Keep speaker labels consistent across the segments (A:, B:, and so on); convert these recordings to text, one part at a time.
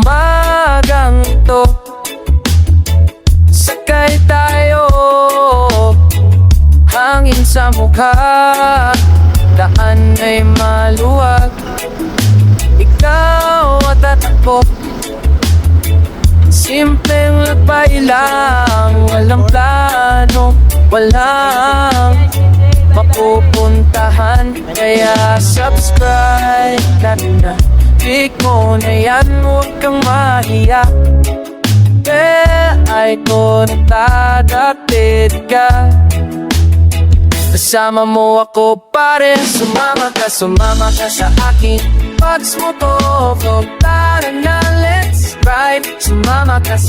A: umagang ito. Sakay tayo, hangin sa mukha, daan ay maluwag. Ikaw at ako, simpleng lakbay lang. Walang plano, walang mapupuntahan. Kaya subscribe na, click mo na yan, huwag kang mahiya. Ay kung nagtadatid ka, kasama mo ako pare. Sumama ka sa akin. Pags mo to, vlog, tara na, let's ride. Sumama ka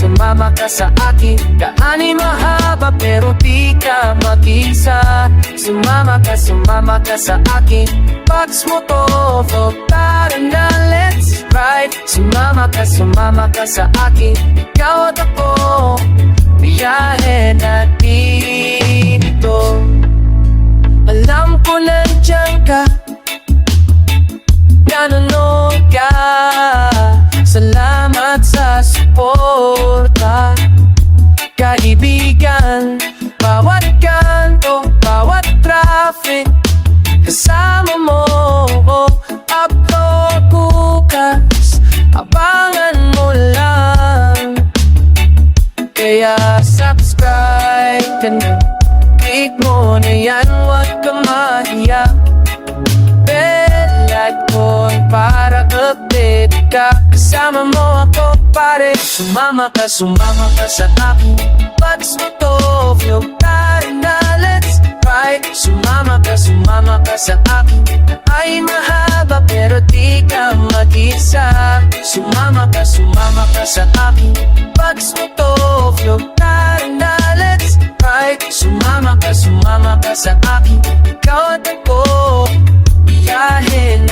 A: sa akin. Kaani mahaba pero di ka mag-isa. Sumama ka sa akin. Pags mo to, vlog, tara na, let's ride. Sumama ka sa akin. Ikaw at ako, biyahe na dito. Alam ko nandiyan ka, nanonood ka. Salamat sa suporta, kaibigan. Bawat kanto, bawat traffic, kasama mo. Upload bukas, abangan mo lang. Kaya subscribe ka na, click mo na yan, huwag kang mahiya. Bell icon para update ka. Kasama mo ako pare. Sumama ka sa akin. Pags mo to, vlog, tayo na, let's ride. Sumama ka sa akin. Ay mahaba pero di ka mag-isa. Sumama ka sa akin. Pags mo to, vlog, tayo na, let's ride. Sumama ka sa akin. Ikaw at ako, biyahe